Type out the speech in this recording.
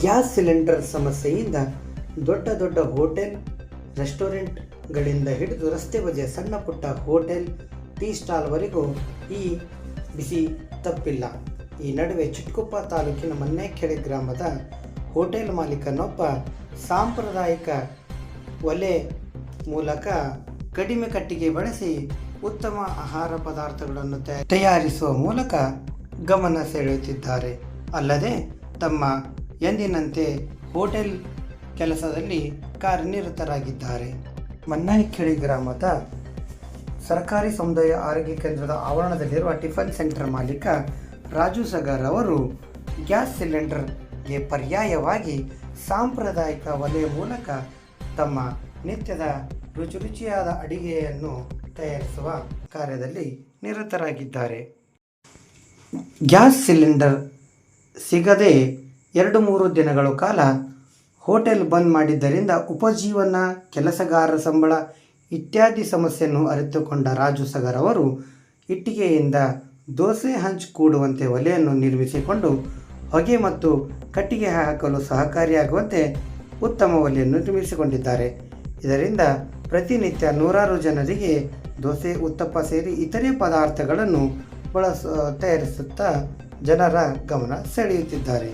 Gas cylinder ಸಮಸ್ಯೆಯಿಂದ ದೊಡ್ಡ ದೊಡ್ಡ ಹೋಟೆಲ್, ರೆಸ್ಟೋರೆಂಟ್ಗಳಿಂದ ಹಿಡಿದು ರಸ್ತೆ ಬದಿಯ ಸಣ್ಣ ಪುಟ್ಟ ಹೋಟೆಲ್, ಟೀ ಸ್ಟಾಲ್ವರೆಗೂ ಈ ಬಿಸಿ ತಪ್ಪಿಲ್ಲ. ಈ ನಡುವೆ ಚಿಟ್ಕೊಪ್ಪ ತಾಲೂಕಿನ ಮನ್ನೆಕೆರೆ ಗ್ರಾಮದ ಹೋಟೆಲ್ ಮಾಲೀಕನೊಬ್ಬ ಸಾಂಪ್ರದಾಯಿಕ ಒಲೆ ಮೂಲಕ ಕಡಿಮೆ ಕಟ್ಟಿಗೆ ಬಳಸಿ ಉತ್ತಮ ಆಹಾರ ಪದಾರ್ಥಗಳನ್ನು ತಯಾರಿಸುವ ಮೂಲಕ ಗಮನ ಸೆಳೆಯುತ್ತಿದ್ದಾರೆ. ಅಲ್ಲದೆ ತಮ್ಮ ಎಂದಿನಂತೆ ಹೋಟೆಲ್ ಕೆಲಸದಲ್ಲಿ ಕಾರ್ಯನಿರತರಾಗಿದ್ದಾರೆ. ಮನ್ನಾಯಿಕೆರೆ ಗ್ರಾಮದ ಸರ್ಕಾರಿ ಸಮುದಾಯ ಆರೋಗ್ಯ ಕೇಂದ್ರದ ಆವರಣದಲ್ಲಿರುವ ಟಿಫನ್ ಸೆಂಟರ್ ಮಾಲೀಕ ರಾಜು ಸಗರ್ ಅವರು ಗ್ಯಾಸ್ ಸಿಲಿಂಡರ್ಗೆ ಪರ್ಯಾಯವಾಗಿ ಸಾಂಪ್ರದಾಯಿಕ ಒಲೆಯ ಮೂಲಕ ತಮ್ಮ ನಿತ್ಯದ ರುಚಿಯಾದ ಅಡಿಗೆಯನ್ನು ತಯಾರಿಸುವ ಕಾರ್ಯದಲ್ಲಿ ನಿರತರಾಗಿದ್ದಾರೆ. ಗ್ಯಾಸ್ ಸಿಲಿಂಡರ್ ಸಿಗದೆ 2-3 ದಿನಗಳ ಕಾಲ ಹೋಟೆಲ್ ಬಂದ್ ಮಾಡಿದ್ದರಿಂದ ಉಪಜೀವನ, ಕೆಲಸಗಾರರ ಸಂಬಳ ಇತ್ಯಾದಿ ಸಮಸ್ಯೆಯನ್ನು ಅರಿತುಕೊಂಡ ರಾಜು ಸಗರ್ ಅವರು ಇಟ್ಟಿಗೆಯಿಂದ ದೋಸೆ ಹಂಚು ಕೂಡುವಂತೆ ಒಲೆಯನ್ನು ನಿರ್ಮಿಸಿಕೊಂಡು ಹೊಗೆ ಮತ್ತು ಕಟ್ಟಿಗೆ ಹಾಕಲು ಸಹಕಾರಿಯಾಗುವಂತೆ ಉತ್ತಮ ಒಲೆಯನ್ನು ನಿರ್ಮಿಸಿಕೊಂಡಿದ್ದಾರೆ. ಇದರಿಂದ ಪ್ರತಿನಿತ್ಯ ನೂರಾರು ಜನರಿಗೆ ದೋಸೆ, ಉತ್ತಪ್ಪ ಸೇರಿ ಇತರೆ ಪದಾರ್ಥಗಳನ್ನು ತಯಾರಿಸುತ್ತಾ ಜನರ ಗಮನ ಸೆಳೆಯುತ್ತಿದ್ದಾರೆ.